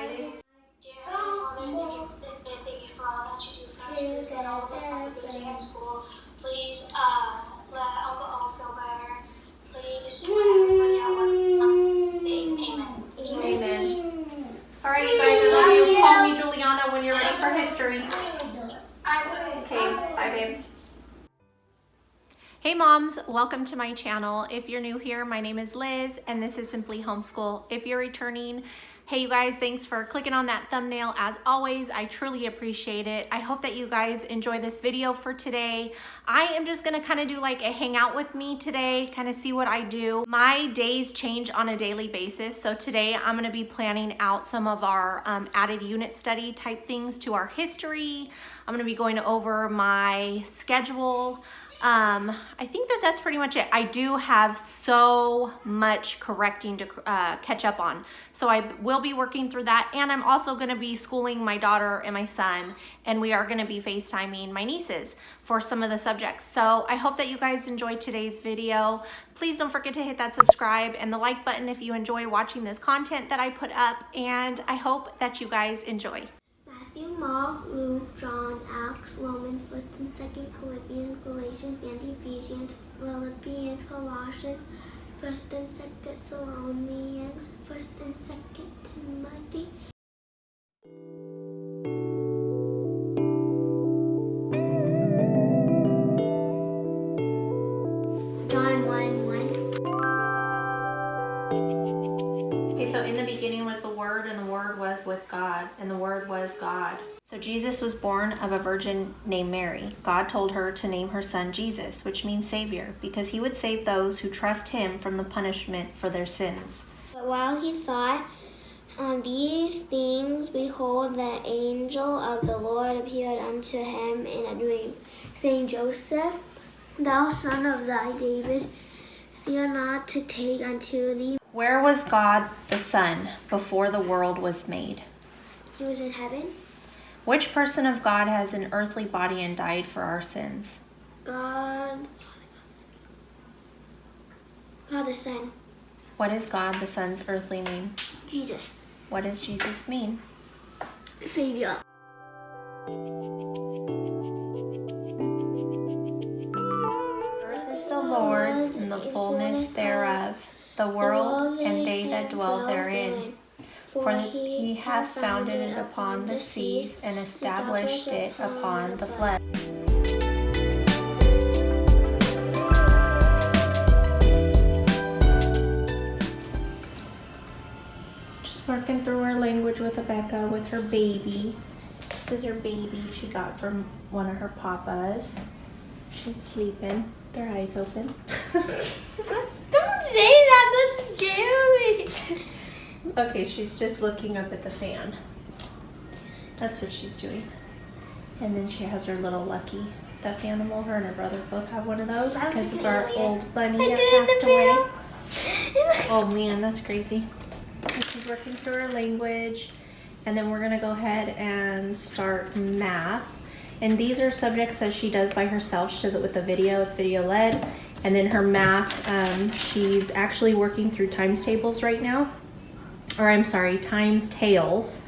guys. Dear Heavenly Father, thank you for all that you do for us. Please let all of us have a good day at school. Please let Uncle O feel better. Please let everybody out safe. Amen. Amen. All right, you guys, I love you. Call me Juliana when you're ready for history. I will. Okay, bye, babe. Hey moms, welcome to my channel. If you're new here, my name is Liz and this is Simply Homeschool. If you're returning, hey you guys, thanks for clicking on that thumbnail. As always, I truly appreciate it. I hope that you guys enjoy this video for today. I am just gonna kind of do like a hangout with me today, kind of see what I do. My days change on a daily basis. So today I'm gonna be planning out some of our added unit study type things to our history. I'm gonna be going over my schedule. I think that's pretty much it. I do have so much correcting to catch up on. So I will be working through that. And I'm also going to be schooling my daughter and my son. And we are going to be FaceTiming my nieces for some of the subjects. So I hope that you guys enjoyed today's video. Please don't forget to hit that subscribe and the like button if you enjoy watching this content that I put up. And I hope that you guys enjoy. Matthew, Mark, Luke, John, Acts, Romans, 1st and 2nd Corinthians, Galatians, and Ephesians, Philippians, Colossians, 1st and 2nd Thessalonians, 1st and 2nd Timothy. John 1:1. Okay, so in the beginning was the Word, and the Word was with God, and the Word was God. So Jesus was born of a virgin named Mary. God told her to name her son Jesus, which means Savior, because he would save those who trust him from the punishment for their sins. But while he thought on these things, behold, the angel of the Lord appeared unto him in a dream, saying, Joseph, thou son of thy David, fear not to take unto thee. Where was God the Son before the world was made? He was in heaven. Which person of God has an earthly body and died for our sins? God the Son. What is God the Son's earthly name? Jesus. What does Jesus mean? Savior. Earth is the Lord's and the fullness thereof, the world and they that dwell therein. For he hath founded it upon the seas and established it upon the flood. Just working through her language with Rebecca with her baby. This is her baby she got from one of her papas. She's sleeping, their eyes open. Don't say that, that's scary. Okay, she's just looking up at the fan. That's what she's doing. And then she has her little Lucky stuffed animal. Her and her brother both have one of those because of our old bunny that passed away. Oh man, that's crazy. And she's working through her language. And then we're gonna go ahead and start math. And these are subjects that she does by herself. She does it with a video, it's video led. And then her math, she's actually working through times tables right now. Or I'm sorry, times tails.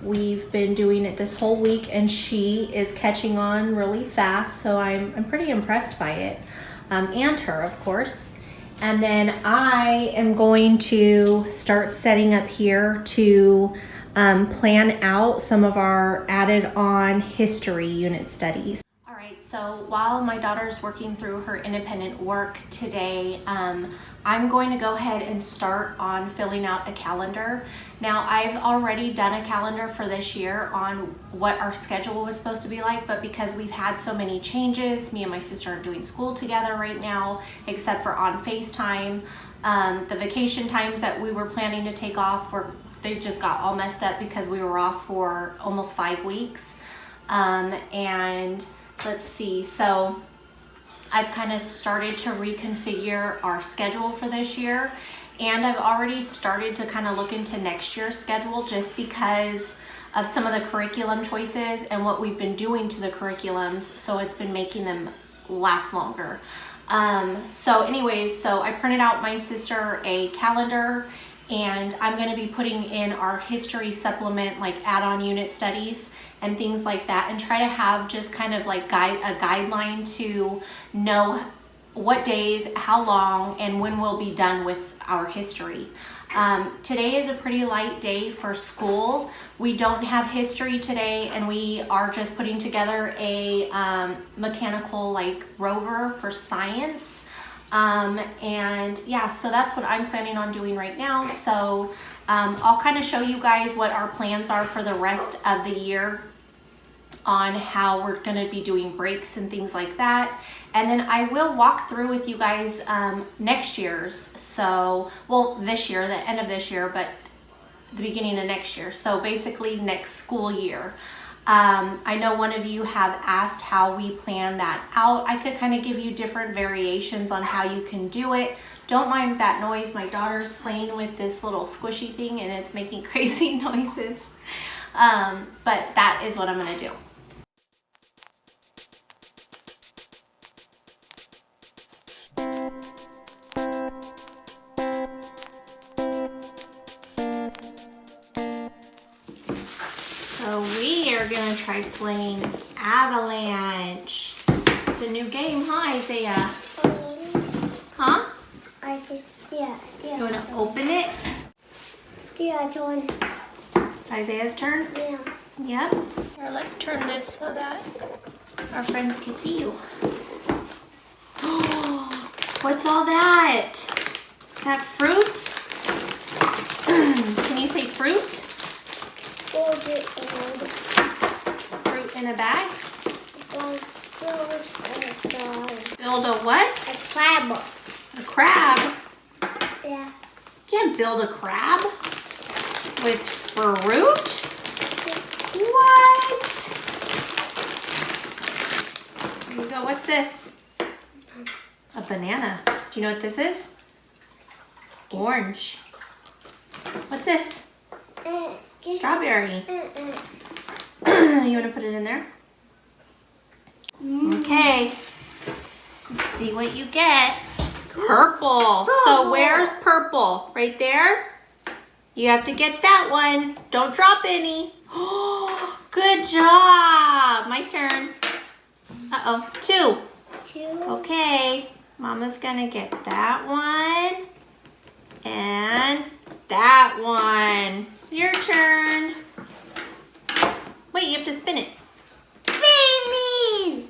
We've been doing it this whole week and she is catching on really fast. So I'm pretty impressed by it. And her, of course. And then I am going to start setting up here to plan out some of our added on history unit studies. All right, so while my daughter's working through her independent work today, I'm going to go ahead and start on filling out a calendar. Now, I've already done a calendar for this year on what our schedule was supposed to be like, but because we've had so many changes, me and my sister are doing school together right now, except for on FaceTime. The vacation times that we were planning to take off, they just got all messed up because we were off for almost 5 weeks. And let's see, so I've kind of started to reconfigure our schedule for this year, and I've already started to kind of look into next year's schedule just because of some of the curriculum choices and what we've been doing to the curriculums, so it's been making them last longer. So anyways, so I printed out my sister a calendar and I'm going to be putting in our history supplement, like add-on unit studies and things like that, and try to have just kind of like a guideline to know what days, how long, and when we'll be done with our history. Today is a pretty light day for school. We don't have history today, and we are just putting together a mechanical like rover for science. And yeah, so that's what I'm planning on doing right now. So I'll kind of show you guys what our plans are for the rest of the year on how we're going to be doing breaks and things like that. And then I will walk through with you guys next year's. So, well, this year, the end of this year, but the beginning of next year. So basically next school year. I know one of you have asked how we plan that out. I could kind of give you different variations on how you can do it. Don't mind that noise. My daughter's playing with this little squishy thing and it's making crazy noises. But that is what I'm going to do. So we are gonna try playing Avalanche. It's a new game, huh, Isaiah? Huh? You wanna open it? Yeah, John. It's Isaiah's turn? Yeah. Yep. Here, let's turn this so that our friends can see you. What's all that? That fruit? Can you say fruit? Fruit in a bag? Build a what? A crab. A crab? Yeah. You can't build a crab with fruit? What? There you go. What's this? A banana. Do you know what this is? Orange. What's this? Strawberry. You want to put it in there? Okay. Let's see what you get. Purple. So where's purple? Right there? You have to get that one. Don't drop any. Oh, good job. My turn. Uh-oh. Two. Okay. Mama's gonna get that one. And that one. Your turn. Wait, you have to spin it. Spinning.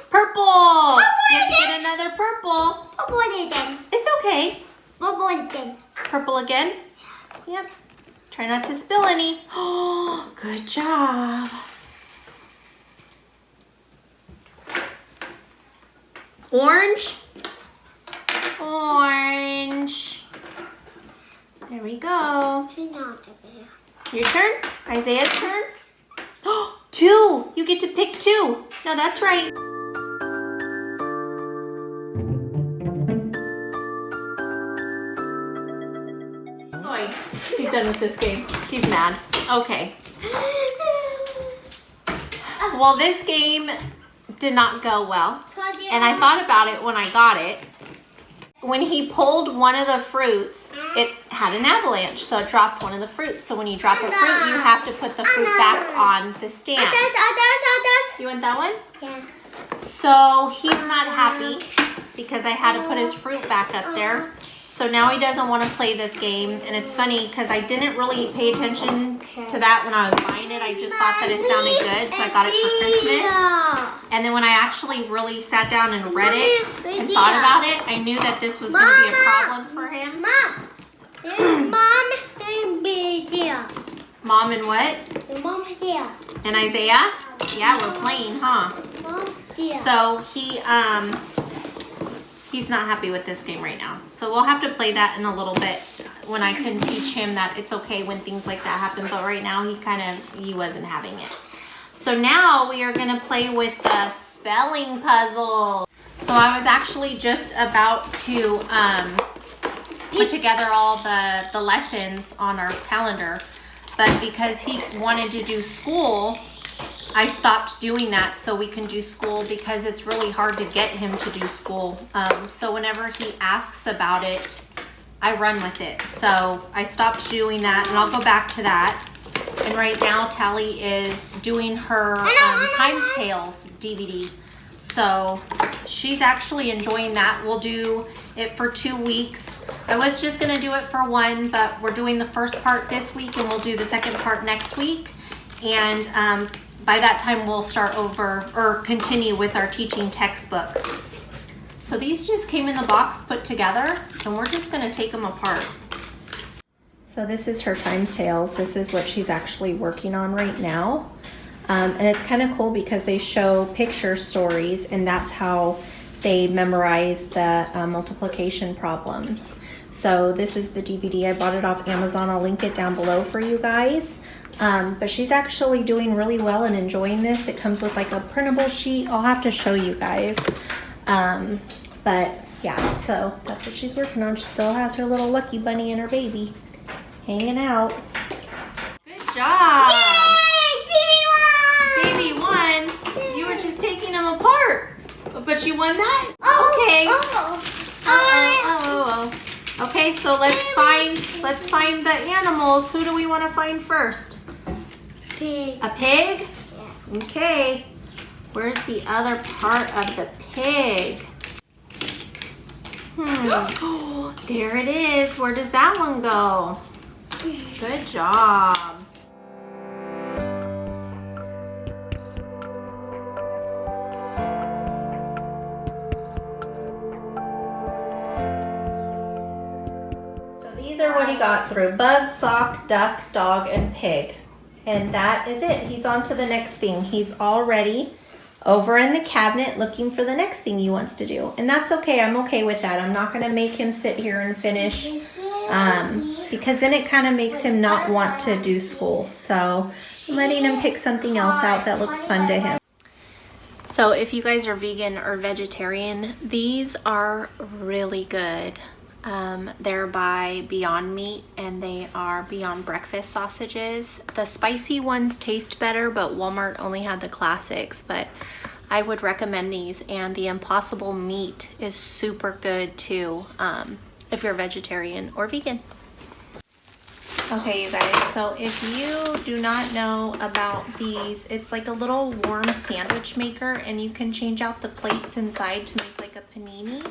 Purple. You have to get another purple. Purple again. It's okay. Purple again. Purple again? Yep. Try not to spill any. Oh, good job. Orange. Orange. There we go. Your turn? Isaiah's turn? Oh, two. You get to pick two. No, that's right. Boy, he's done with this game. He's mad. Okay. Well, this game did not go well. And I thought about it when I got it. When he pulled one of the fruits, it had an avalanche, so it dropped one of the fruits. So when you drop a fruit, you have to put the fruit back on the stand. You want that one? Yeah. So he's not happy because I had to put his fruit back up there. So now he doesn't want to play this game. And it's funny because I didn't really pay attention to that when I was buying it. I just thought that it sounded good, so I got it for Christmas. And then when I actually really sat down and read it and thought about it, I knew that this was going to be a problem for him. Mom and what? And Isaiah? Yeah, we're playing, huh? So he's not happy with this game right now. So we'll have to play that in a little bit when I can teach him that it's okay when things like that happen. But right now he wasn't having it. So now we are gonna play with the spelling puzzle. So I was actually just about to put together all the lessons on our calendar, but because he wanted to do school, I stopped doing that so we can do school because it's really hard to get him to do school. So whenever he asks about it, I run with it. So I stopped doing that, and I'll go back to that. And right now, Tally is doing her Times Tales DVD. So she's actually enjoying that. We'll do it for 2 weeks. I was just gonna do it for 1, but we're doing the first part this week, and we'll do the second part next week. And by that time, we'll start over or continue with our teaching textbooks. So these just came in the box put together, and we're just gonna take them apart. So this is her Times Tales. This is what she's actually working on right now. And it's kind of cool because they show picture stories, and that's how they memorize the multiplication problems. So this is the DVD. I bought it off Amazon. I'll link it down below for you guys. But she's actually doing really well and enjoying this. It comes with like a printable sheet. I'll have to show you guys. But yeah, so that's what she's working on. She still has her little Lucky Bunny and her baby hanging out. Good job. Yay! Baby won. You were just taking them apart. But you won that? Oh, Okay. Oh. Okay, so let's find the animals. Who do we want to find first? Pig. A pig? Yeah. Okay. Where's the other part of the pig? There it is. Where does that one go? Good job. So these are what he got through: bug, sock, duck, dog, and pig. And that is it. He's on to the next thing. He's already over in the cabinet looking for the next thing he wants to do. And that's okay. I'm okay with that. I'm not going to make him sit here and finish because then it kind of makes him not want to do school. So I'm letting him pick something else out that looks fun to him. So if you guys are vegan or vegetarian, these are really good. They're by Beyond Meat, and they are Beyond Breakfast sausages. The spicy ones taste better, but Walmart only had the classics, but I would recommend these. And the Impossible Meat is super good too, if you're vegetarian or vegan. Okay, you guys, so if you do not know about these, it's like a little warm sandwich maker, and you can change out the plates inside to make like a panini.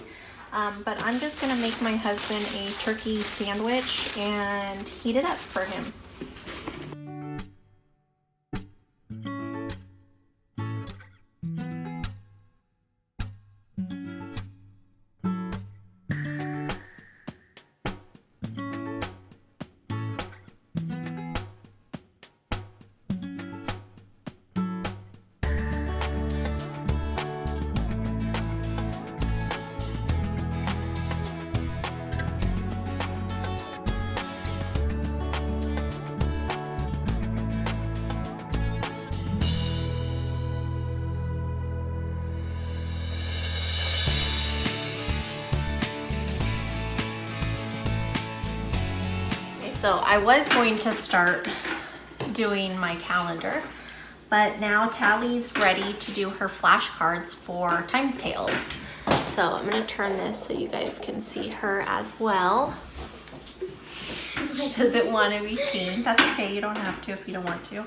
But I'm just gonna make my husband a turkey sandwich and heat it up for him. So I was going to start doing my calendar, but now Tally's ready to do her flashcards for Times Tales. So I'm gonna turn this so you guys can see her as well. She doesn't want to be seen. That's okay, you don't have to if you don't want to.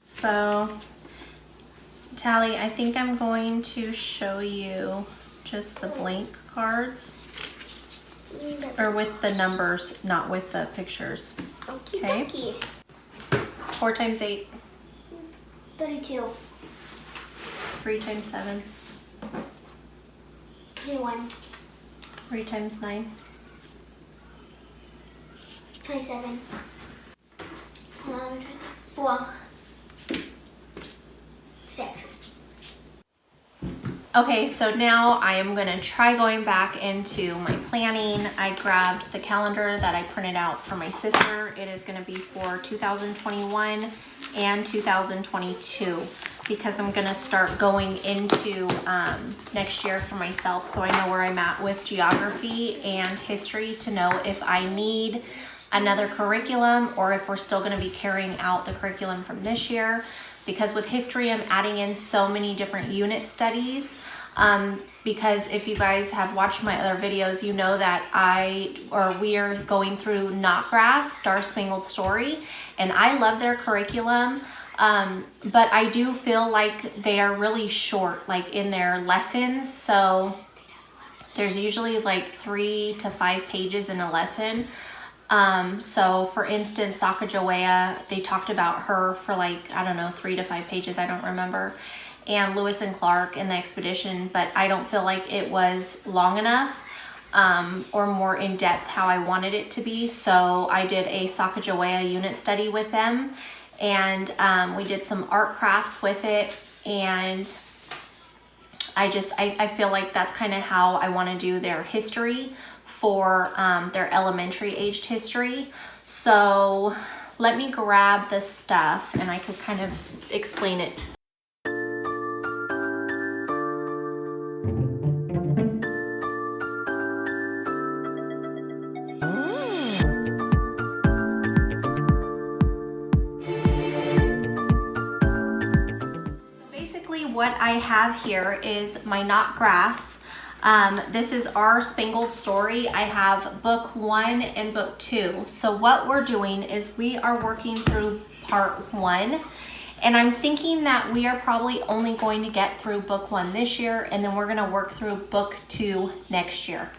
So Tally, I think I'm going to show you just the blank cards. Or with the numbers, not with the pictures. Okay. 4 times 8. 32. 3 times 7. 21. 3 times 9. 27. 4. 6. Okay, so now I am gonna try going back into my planning. I grabbed the calendar that I printed out for my sister. It is gonna be for 2021 and 2022 because I'm gonna start going into next year for myself, so I know where I'm at with geography and history to know if I need another curriculum or if we're still gonna be carrying out the curriculum from this year. Because with history, I'm adding in so many different unit studies. because if you guys have watched my other videos, you know that we are going through Knotgrass, Star Spangled Story, and I love their curriculum. But I do feel like they are really short, like in their lessons. So there's usually like 3 to 5 pages in a lesson. So for instance, Sacagawea, they talked about her for like, I don't know, 3 to 5 pages, I don't remember. And Lewis and Clark in the expedition, but I don't feel like it was long enough, or more in depth how I wanted it to be. So I did a Sacagawea unit study with them, and we did some art crafts with it, and I feel like that's kind of how I want to do their history for their elementary aged history. So let me grab this stuff and I could kind of explain it. What I have here is my Knotgrass. This is our Spangled Story. I have book 1 and book 2. So what we're doing is we are working through part 1, and I'm thinking that we are probably only going to get through book 1 this year, and then we're going to work through book 2 next year.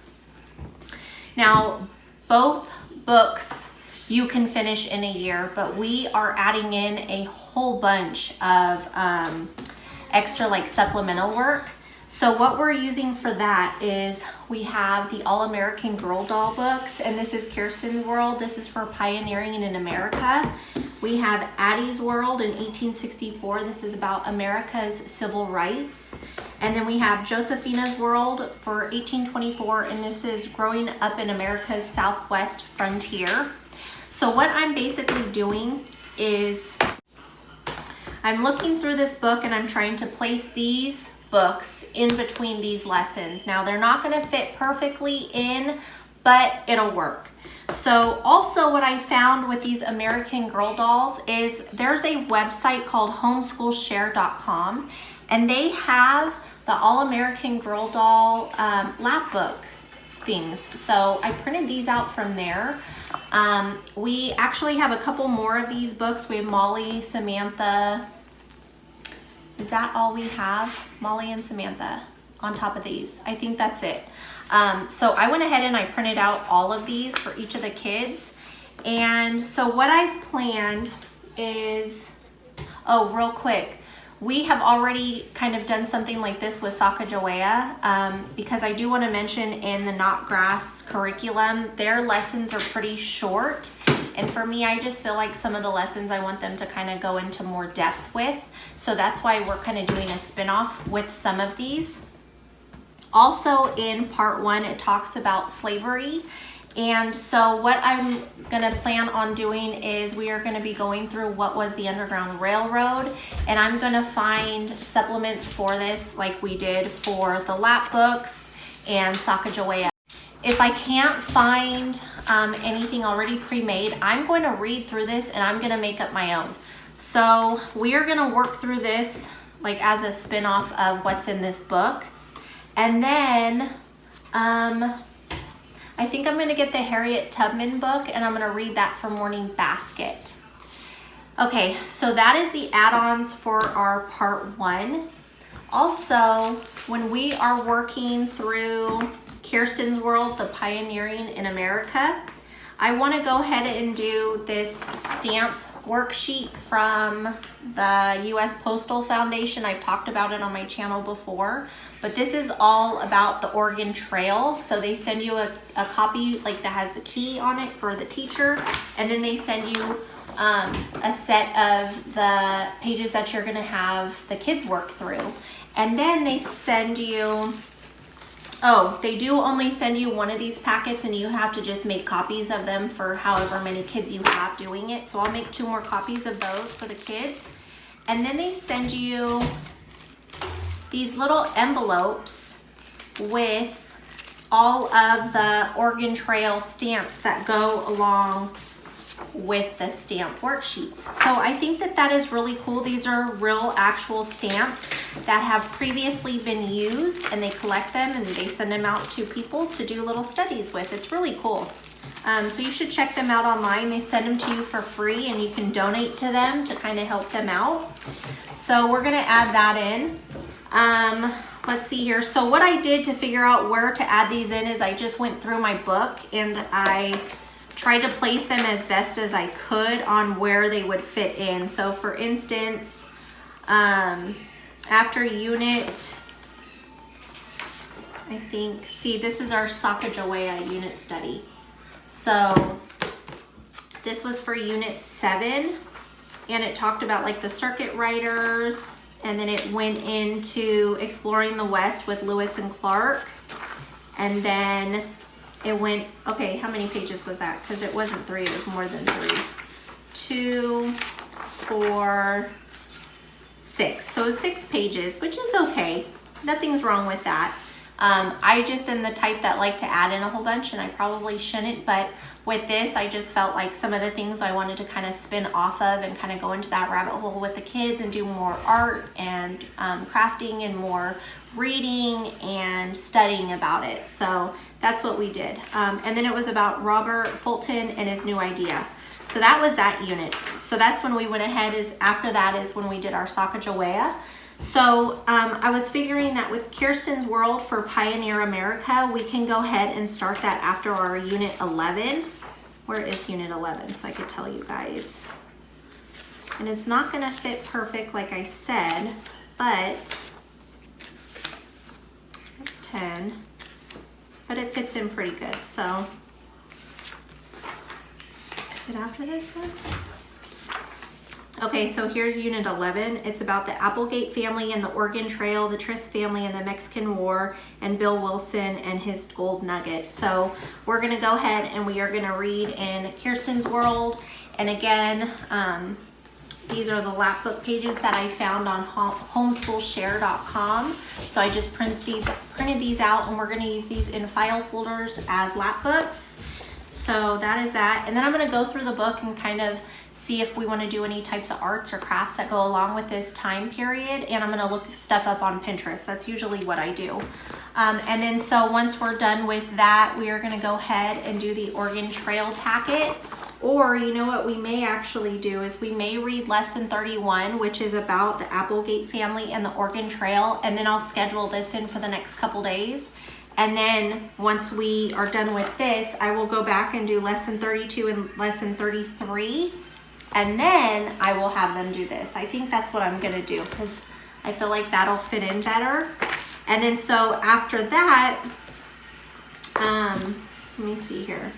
Now, both books you can finish in a year, but we are adding in a whole bunch of extra like supplemental work. So what we're using for that is we have the All-American Girl Doll books, and this is Kirsten's World. This is for pioneering in America. We have Addie's World in 1864. This is about America's civil rights. And then we have Josephina's World for 1824, and this is growing up in America's southwest frontier. So what I'm basically doing is I'm looking through this book and I'm trying to place these books in between these lessons. Now they're not going to fit perfectly in, but it'll work. So also what I found with these American Girl dolls is there's a website called homeschoolshare.com, and they have the All-American Girl Doll Lapbook things. So I printed these out from there. We actually have a couple more of these books. We have Molly, Samantha. Is that all we have? Molly and Samantha on top of these. I think that's it. So I went ahead and I printed out all of these for each of the kids. And so what I've planned is, oh, real quick, we have already kind of done something like this with Sacagawea, because I do want to mention in the Knotgrass curriculum, their lessons are pretty short. And for me, I just feel like some of the lessons I want them to kind of go into more depth with. So that's why we're kind of doing a spin-off with some of these. Also in part 1, it talks about slavery. And so what I'm gonna plan on doing is we are gonna be going through what was the Underground Railroad, and I'm gonna find supplements for this like we did for the lap books and Sacagawea. If I can't find anything already pre-made, I'm going to read through this and I'm gonna make up my own. So we are gonna work through this like as a spin-off of what's in this book. And then I think I'm gonna get the Harriet Tubman book and I'm gonna read that for Morning Basket. Okay, so that is the add-ons for our part 1. Also, when we are working through Kirsten's World, the Pioneering in America, I want to go ahead and do this stamp worksheet from the U.S. Postal Foundation. I've talked about it on my channel before, but this is all about the Oregon Trail. So they send you a copy like that has the key on it for the teacher, and then they send you a set of the pages that you're going to have the kids work through. And then they send you, oh, they do only send you one of these packets, and you have to just make copies of them for however many kids you have doing it. So I'll make 2 more copies of those for the kids. And then they send you these little envelopes with all of the Oregon Trail stamps that go along with the stamp worksheets. So I think that that is really cool. These are real actual stamps that have previously been used, and they collect them and they send them out to people to do little studies with. It's really cool. So you should check them out online. They send them to you for free, and you can donate to them to kind of help them out. So we're gonna add that in. Let's see here. So what I did to figure out where to add these in is I just went through my book and I tried to place them as best as I could on where they would fit in. So for instance, after unit, I think, see, this is our Sacagawea unit study. So this was for unit 7, and it talked about like the circuit riders, and then it went into exploring the West with Lewis and Clark. And then it went, okay, how many pages was that? Because it wasn't 3, it was more than 3. 2, 4, 6. So it was 6 pages, which is okay. Nothing's wrong with that. I just am the type that like to add in a whole bunch, and I probably shouldn't, but with this, I just felt like some of the things I wanted to kind of spin off of and kind of go into that rabbit hole with the kids and do more art and crafting and more reading and studying about it. So that's what we did. And then it was about Robert Fulton and his new idea. So that was that unit. So that's when we went ahead, after that is when we did our Sacagawea. So I was figuring that with Kirsten's World for Pioneer America, we can go ahead and start that after our unit 11. Where is unit 11? So I could tell you guys. And it's not gonna fit perfect like I said, but it's 10, but it fits in pretty good. So is it after this one? Okay, so here's unit 11. It's about the Applegate family and the Oregon Trail, the Tris family and the Mexican War, and Bill Wilson and his gold nugget. So we're gonna go ahead and we are gonna read in Kirsten's World. And again, these are the Lapbook pages that I found on homeschoolshare.com. So I just printed these out, and we're gonna use these in file folders as Lapbooks. So that is that. And then I'm gonna go through the book and kind of see if we want to do any types of arts or crafts that go along with this time period, and I'm going to look stuff up on Pinterest. That's usually what I do. And then so once we're done with that, we are going to go ahead and do the Oregon Trail packet. Or you know what we may actually do is we may read lesson 31, which is about the Applegate family and the Oregon Trail, and then I'll schedule this in for the next couple days. And then once we are done with this, I will go back and do lesson 32 and lesson 33. And then I will have them do this. I think that's what I'm gonna do, because I feel like that'll fit in better. And then so after that, let me see here.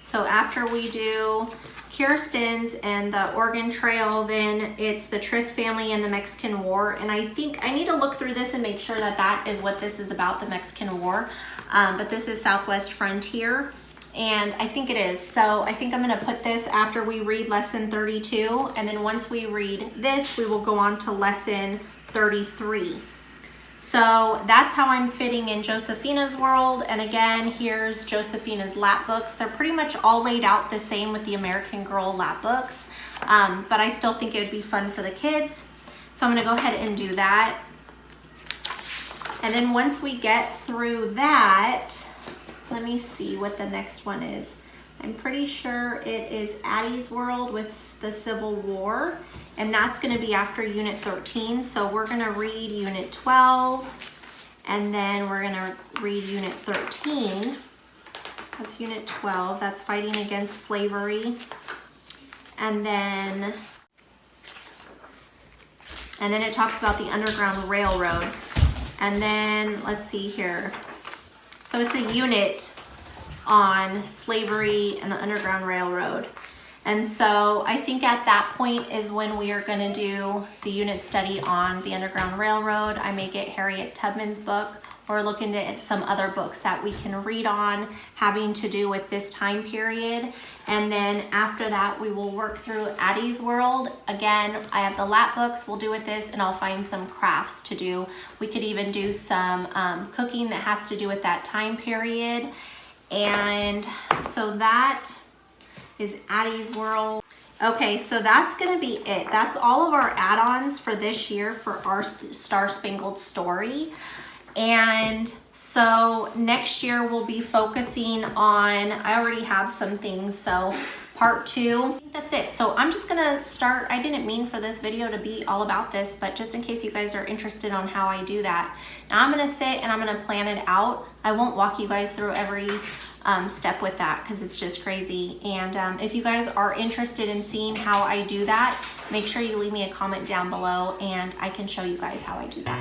So after we do Kirsten's and the Oregon Trail, then it's the Tris family and the Mexican War. And I think I need to look through this and make sure that that is what this is about, the Mexican War. But this is Southwest Frontier, and I think it is. So I think I'm gonna put this after we read lesson 32, and then once we read this, we will go on to lesson 33. So that's how I'm fitting in Josephina's World. And again, here's Josephina's lap books. They're pretty much all laid out the same with the American Girl lap books, but I still think it would be fun for the kids. So I'm gonna go ahead and do that. And then once we get through that, let me see what the next one is. I'm pretty sure it is Addie's World with the Civil War, and that's gonna be after unit 13. So we're gonna read unit 12, and then we're gonna read unit 13. That's unit 12, that's fighting against slavery. And then it talks about the Underground Railroad. And then let's see here. So it's a unit on slavery and the Underground Railroad. And so I think at that point is when we are gonna do the unit study on the Underground Railroad. I may get Harriet Tubman's book or look into some other books that we can read on having to do with this time period. And then after that, we will work through Addie's World. Again, I have the Lapbooks we'll do with this, and I'll find some crafts to do. We could even do some cooking that has to do with that time period. And so that is Addie's World. Okay, so that's gonna be it. That's all of our add-ons for this year for our Star Spangled Story. And so next year we'll be focusing on, I already have some things, so part 2, I think that's it. So I'm just gonna start, I didn't mean for this video to be all about this, but just in case you guys are interested on how I do that. Now I'm gonna sit and I'm gonna plan it out. I won't walk you guys through every step with that because it's just crazy. And if you guys are interested in seeing how I do that, make sure you leave me a comment down below and I can show you guys how I do that.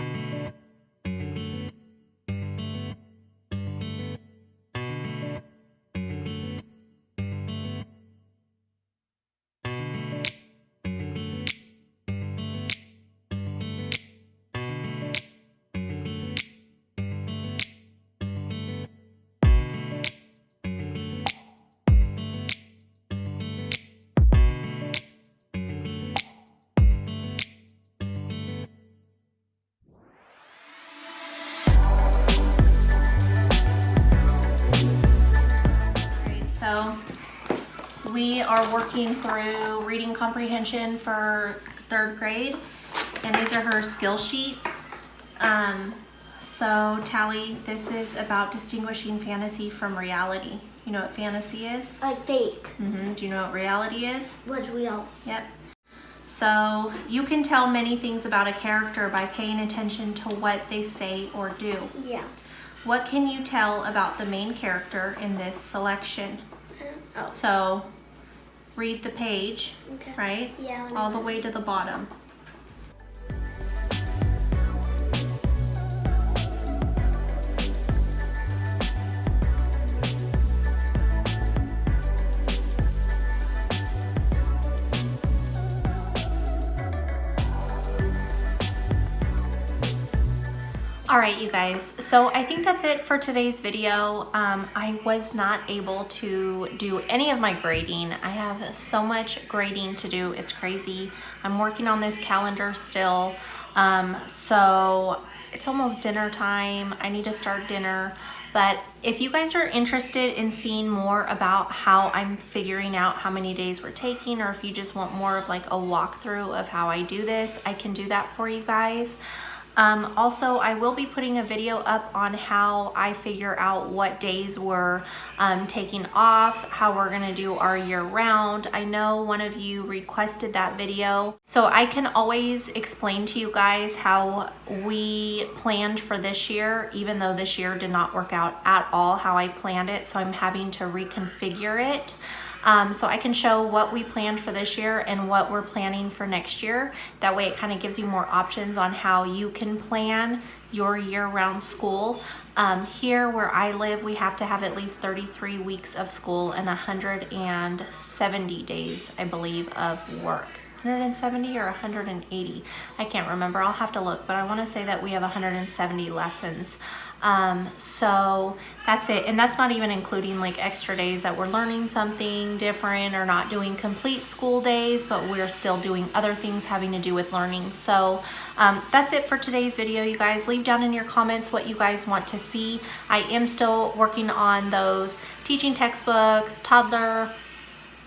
So we are working through reading comprehension for 3rd grade, and these are her skill sheets. So Tally, this is about distinguishing fantasy from reality. You know what fantasy is? Like fake. Do you know what reality is? What's real? Yep. So you can tell many things about a character by paying attention to what they say or do. Yeah. What can you tell about the main character in this selection? Oh. So read the page, Okay. right? Yeah. All the way to the bottom. All right, you guys, so I think that's it for today's video. I was not able to do any of my grading. I have so much grading to do, it's crazy. I'm working on this calendar still. So it's almost dinner time. I need to start dinner. But if you guys are interested in seeing more about how I'm figuring out how many days we're taking, or if you just want more of like a walkthrough of how I do this, I can do that for you guys. Also, I will be putting a video up on how I figure out what days we're taking off, how we're gonna do our year round. I know one of you requested that video, so I can always explain to you guys how we planned for this year, even though this year did not work out at all how I planned it, so I'm having to reconfigure it. So I can show what we planned for this year and what we're planning for next year. That way it kind of gives you more options on how you can plan your year-round school. Here where I live, we have to have at least 33 weeks of school and 170 days, I believe, of work. 170 or 180, I can't remember, I'll have to look, but I want to say that we have 170 lessons. So that's it, and that's not even including like extra days that we're learning something different or not doing complete school days, but we're still doing other things having to do with learning. So that's it for today's video, you guys. Leave down in your comments what you guys want to see. I am still working on those teaching textbooks, toddler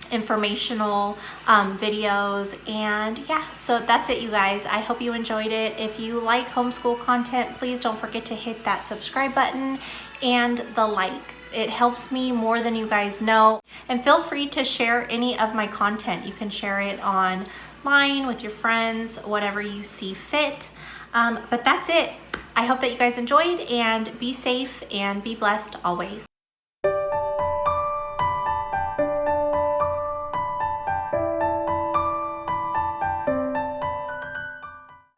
informational videos, and yeah, so that's it, you guys. I hope you enjoyed it. If you like homeschool content, please don't forget to hit that subscribe button and the like. It helps me more than you guys know. And feel free to share any of my content. You can share it online with your friends, whatever you see fit. But that's it. I hope that you guys enjoyed, and be safe and be blessed always.